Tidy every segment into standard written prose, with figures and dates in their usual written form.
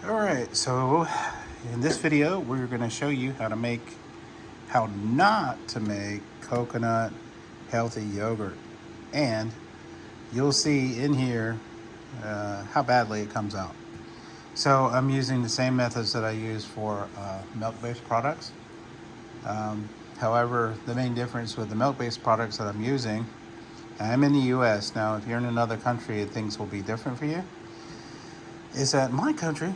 Alright, so in this video we're going to show you how not to make coconut healthy yogurt, and you'll see in here how badly it comes out. So I'm using the same methods that I use for milk-based products. However, the main difference with the milk-based products that I'm using, I'm in the US now. If you're in another country, things will be different for you. Is that in my country,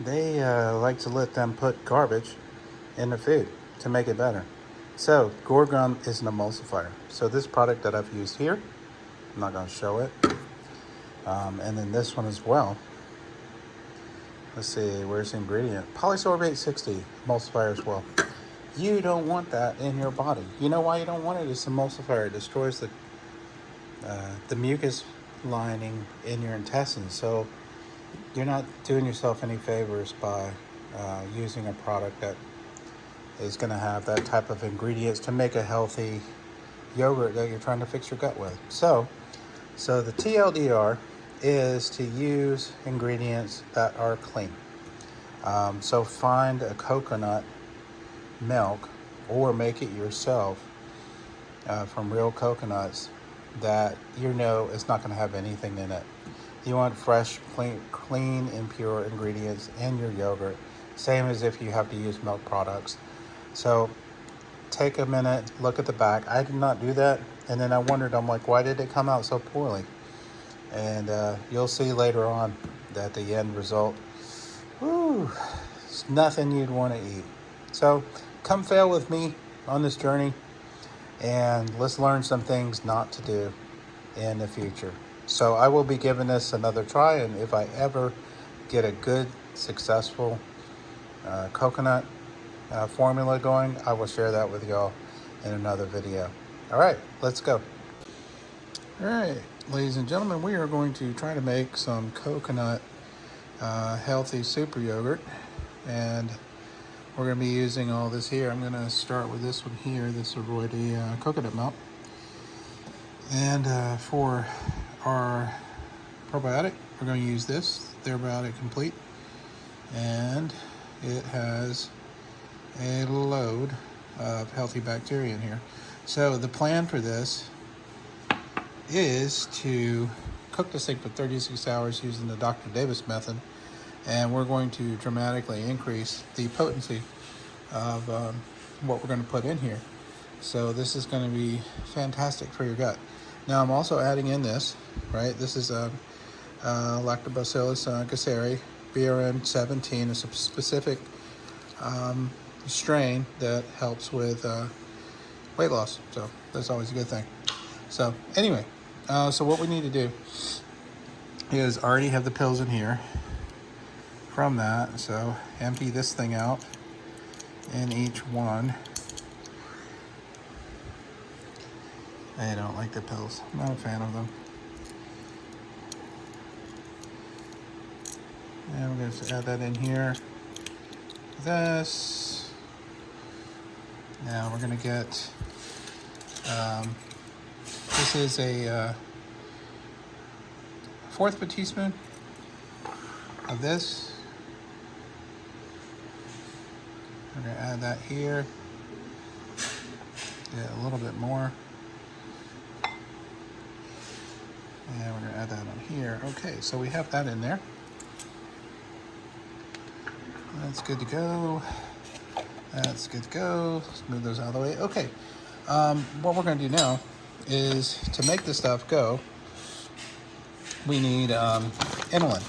they like to let them put garbage in the food to make it better. So Gorgon is an emulsifier. So this product that I've used here, I'm not going to show it. And then this one as well. Let's see, where's the ingredient? Polysorbate 60 emulsifier as well. You don't want that in your body. You know why you don't want it? It's an emulsifier. It destroys the mucus lining in your intestines. So you're not doing yourself any favors by using a product that is going to have that type of ingredients to make a healthy yogurt that you're trying to fix your gut with. So the TLDR is to use ingredients that are clean. So find a coconut milk or make it yourself from real coconuts that you know is not going to have anything in it. You want fresh, clean, and pure ingredients in your yogurt, same as if you have to use milk products. So take a minute, look at the back. I did not do that, and then I wondered, I'm like, why did it come out so poorly? And you'll see later on that the end result, it's nothing you'd want to eat. So come fail with me on this journey, and let's learn some things not to do in the future. So I will be giving this another try, and if I ever get a good, successful coconut formula going, I will share that with y'all in another video. All right, let's go. All right, ladies and gentlemen, we are going to try to make some coconut healthy super yogurt, and we're going to be using all this here. I'm going to start with this one here, this Oroide coconut milk. And for our probiotic, we're going to use this Therabiotic Complete, and it has a load of healthy bacteria in here. So the plan for this is to cook this thing for 36 hours using the Dr. Davis method, and we're going to dramatically increase the potency of what we're going to put in here. So this is going to be fantastic for your gut. Now I'm also adding in this, right? This is Lactobacillus gasseri, BRM17. It's a specific strain that helps with weight loss. So that's always a good thing. So anyway, so what we need to do is already have the pills in here from that. So empty this thing out in each one. I don't like the pills. I'm not a fan of them. And we're going to add that in here. This. Now we're going to get, this is a fourth of a teaspoon of this. We're going to add that here. Get a little bit more. And we're going to add that on here. Okay, so we have that in there. That's good to go. That's good to go. Let's move those out of the way. Okay, what we're going to do now is to make this stuff go, we need inulin.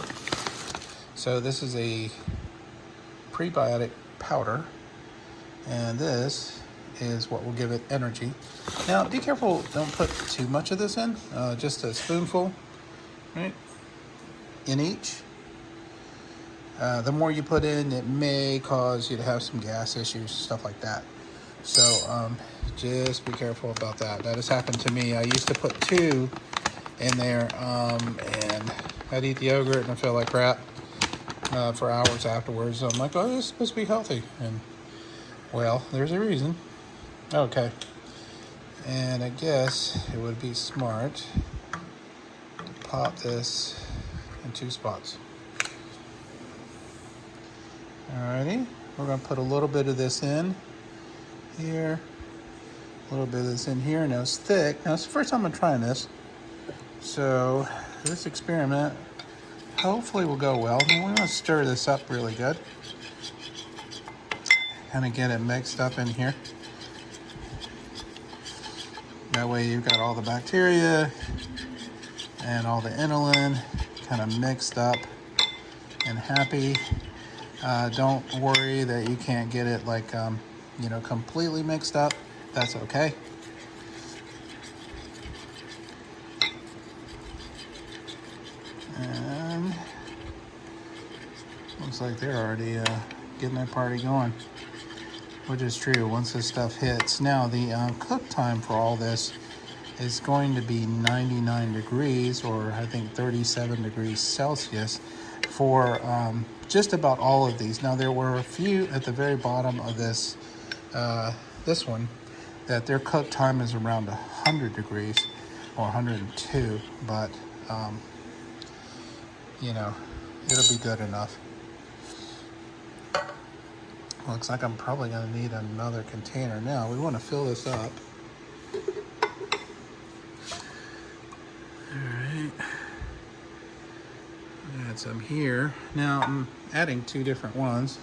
So this is a prebiotic powder, and this is what will give it energy. Now, be careful, don't put too much of this in, just a spoonful, right, in each. The more you put in, it may cause you to have some gas issues, stuff like that. So just be careful about that. That has happened to me. I used to put 2 in there, and I'd eat the yogurt and I feel like crap for hours afterwards. I'm like, oh, this is supposed to be healthy. And, well, there's a reason. Okay. And I guess it would be smart to pop this in 2 spots. Alrighty, we're gonna put a little bit of this in here, a little bit of this in here. Now it's thick. Now it's the first time I'm trying this, so this experiment hopefully will go well. And we want to stir this up really good, kind of get it mixed up in here. That way you've got all the bacteria and all the inulin kind of mixed up and happy. Don't worry that you can't get it like, completely mixed up. That's okay. And looks like they're already getting their party going, which is true once this stuff hits. Now the cook time for all this is going to be 99 degrees, or I think 37 degrees Celsius for just about all of these. Now there were a few at the very bottom of this this one that their cook time is around 100 degrees or 102, but it'll be good enough. Looks like I'm probably going to need another container. Now we want to fill this up. Alright, add some here. Now I'm adding 2 different ones,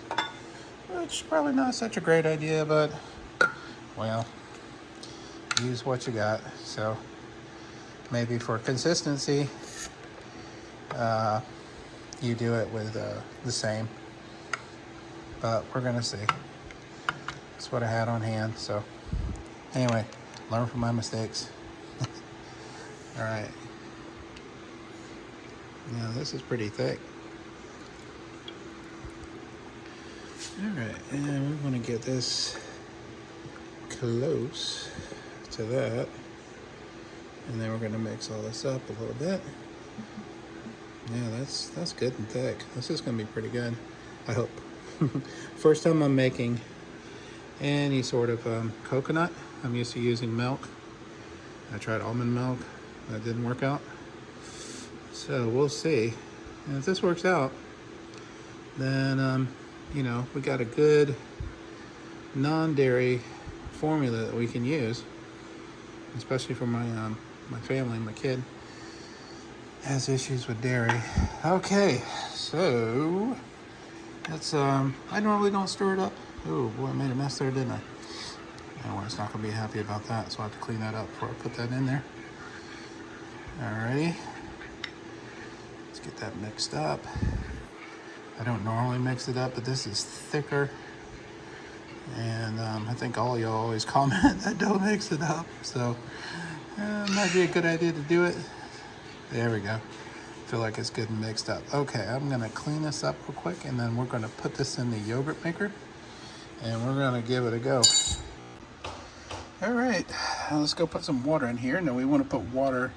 which is probably not such a great idea, but well, use what you got. So maybe for consistency, you do it with the same, but we're gonna see. That's what I had on hand. So anyway, learn from my mistakes. All right. Now this is pretty thick. All right, and we want to get this close to that, and then we're going to mix all this up a little bit. Yeah, that's good and thick. This is going to be pretty good, I hope. First time I'm making any sort of coconut. I'm used to using milk. I tried almond milk. That didn't work out. So we'll see. And if this works out, then, we got a good non-dairy formula that we can use, especially for my my family. My kid has issues with dairy. Okay, so let's, I normally don't stir it up. Oh boy, I made a mess there, didn't I? My wife's not gonna be happy about that, so I have to clean that up before I put that in there. Alrighty. Let's get that mixed up. I don't normally mix it up, but this is thicker. And I think all y'all always comment that don't mix it up. So it might be a good idea to do it. There we go. Feel like it's good and mixed up. Okay, I'm gonna clean this up real quick, and then we're gonna put this in the yogurt maker, and we're gonna give it a go. All right, let's go put some water in here. Now we want to put water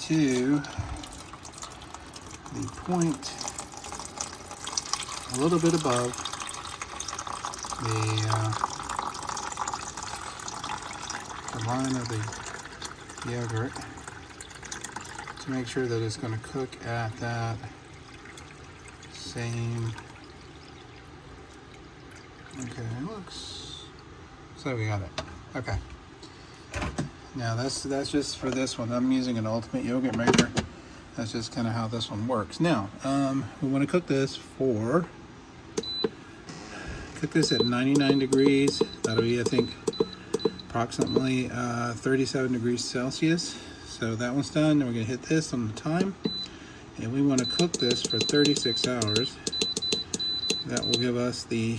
to the point a little bit above the line of the yogurt to make sure that it's going to cook at that same. Okay, looks so we got it. Okay. Now that's just for this one. I'm using an Ultimate Yogurt Maker. That's just kind of how this one works. Now, we want to cook this at 99 degrees. That'll be, I think, approximately 37 degrees Celsius. So that one's done. Then we're going to hit this on the time. And we want to cook this for 36 hours. That will give us the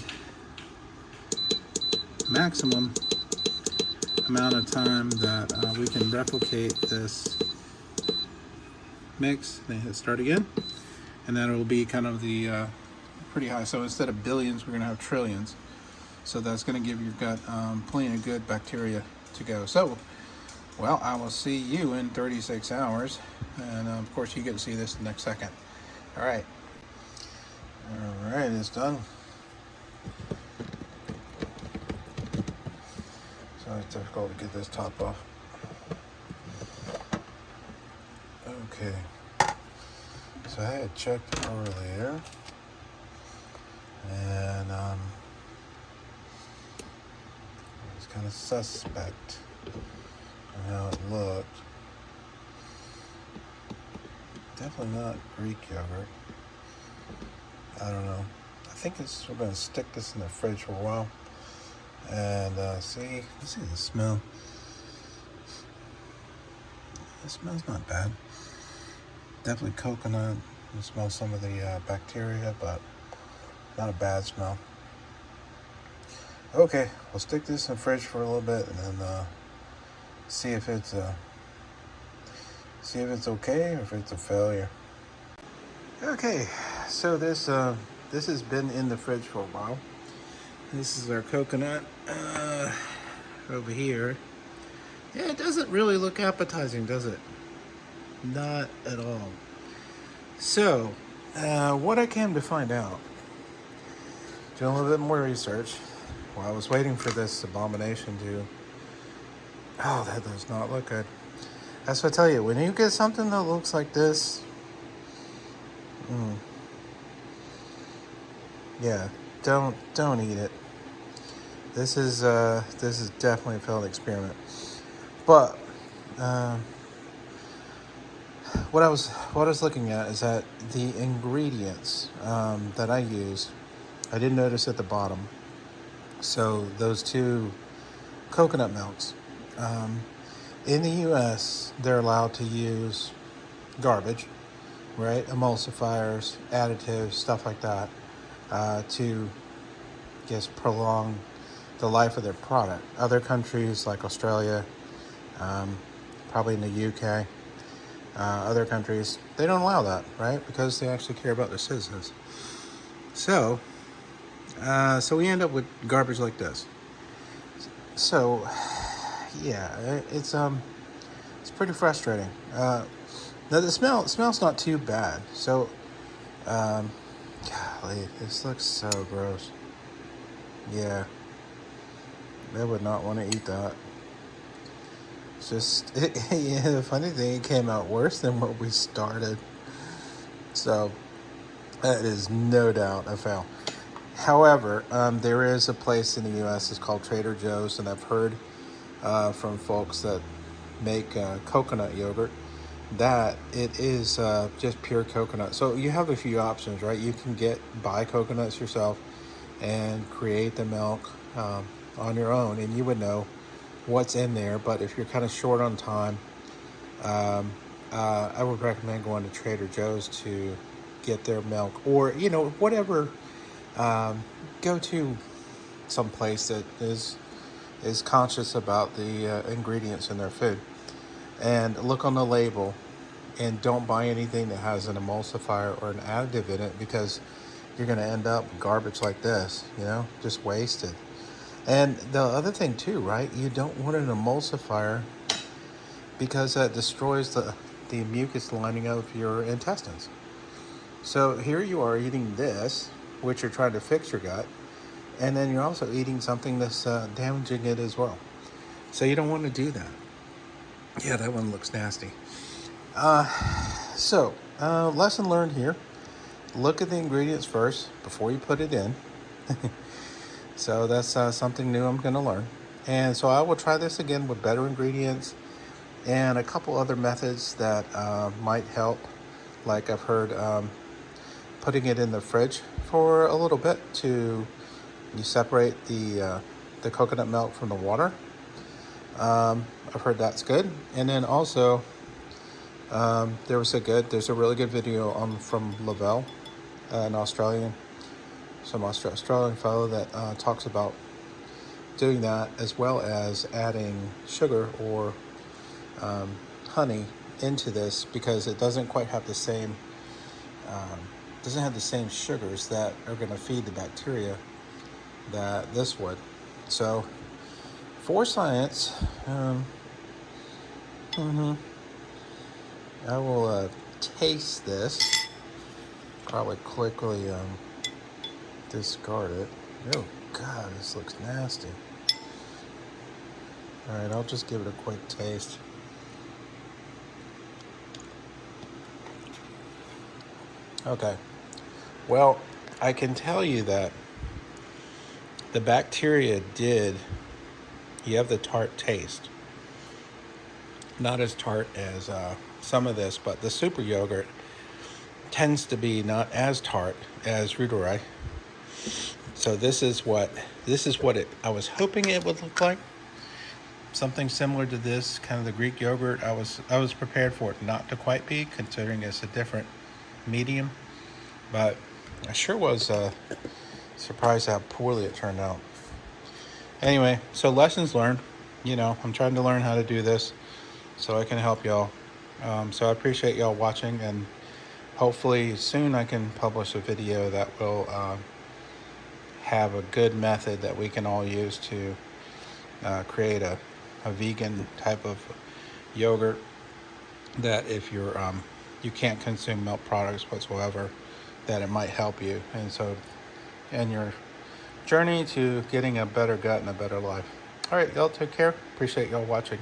maximum amount of time that we can replicate this mix. Then hit start again, and then it will be kind of the pretty high. So instead of billions, we're going to have trillions. So that's going to give your gut plenty of good bacteria to go. So, well, I will see you in 36 hours, and of course you get to see this the next second. All right, it's done. So it's difficult to get this top off. Okay, so I had checked earlier, and suspect on how it looked. Definitely not Greek yogurt. I don't know. I think we're going to stick this in the fridge for a while. And let's see the smell. The smell's not bad. Definitely coconut. You smell some of the bacteria, but not a bad smell. Okay, we'll stick this in the fridge for a little bit and then see if it's okay or if it's a failure. Okay, so this has been in the fridge for a while. This is our coconut over here. Yeah, it doesn't really look appetizing, does it? Not at all. So, what I came to find out, doing a little bit more research, while I was waiting for this abomination to... Oh, that does not look good. That's what I tell you, when you get something that looks like this, yeah, don't eat it. This is definitely a failed experiment. But what I was looking at is that the ingredients that I use, I did notice at the bottom. So those two coconut milks. In the U.S., they're allowed to use garbage, right? Emulsifiers, additives, stuff like that, to, I guess, prolong the life of their product. Other countries like Australia, probably in the UK, other countries, they don't allow that, right? Because they actually care about their citizens. So we end up with garbage like this. So, yeah, it's pretty frustrating. Now the smells not too bad. So, golly, this looks so gross. Yeah, I would not want to eat that. It's just, yeah, the funny thing, it came out worse than what we started. So, that is no doubt a fail. However, there is a place in the U.S. It's called Trader Joe's, and I've heard from folks that make coconut yogurt that it is just pure coconut. So you have a few options, right? You can buy coconuts yourself and create the milk on your own, and you would know what's in there. But if you're kind of short on time, I would recommend going to Trader Joe's to get their milk, or whatever. Go to some place that is conscious about the ingredients in their food, and look on the label, and don't buy anything that has an emulsifier or an additive in it, because you're going to end up with garbage like this, just wasted. And the other thing too, right? You don't want an emulsifier because that destroys the mucus lining of your intestines. So here you are eating this, which you're trying to fix your gut, and then you're also eating something that's damaging it as well. So you don't want to do that. Yeah, that one looks nasty. So lesson learned here. Look at the ingredients first before you put it in. So that's something new I'm going to learn. And so I will try this again with better ingredients and a couple other methods that might help. Like I've heard putting it in the fridge for a little bit you separate the coconut milk from the water. I've heard that's good. And then also there's a really good video from Lavelle, an Australian fellow that talks about doing that, as well as adding sugar or honey into this, because it doesn't quite have the same sugars that are going to feed the bacteria that this would. So for science, I will taste this, probably quickly discard it. Oh God, this looks nasty. All right, I'll just give it a quick taste. Okay, well, I can tell you that the bacteria did you have the tart taste. Not as tart as some of this, but the super yogurt tends to be not as tart as Rudorei. So this is what I was hoping it would look like. Something similar to this, kind of the Greek yogurt. I was prepared for it not to quite be, considering it's a different medium. But I sure was surprised how poorly it turned out. Anyway, so lessons learned. I'm trying to learn how to do this so I can help y'all. So I appreciate y'all watching, and hopefully soon I can publish a video that will have a good method that we can all use to create a vegan type of yogurt that if you can't consume milk products whatsoever, that it might help you. And so in your journey to getting a better gut and a better life. All right, y'all take care. Appreciate y'all watching.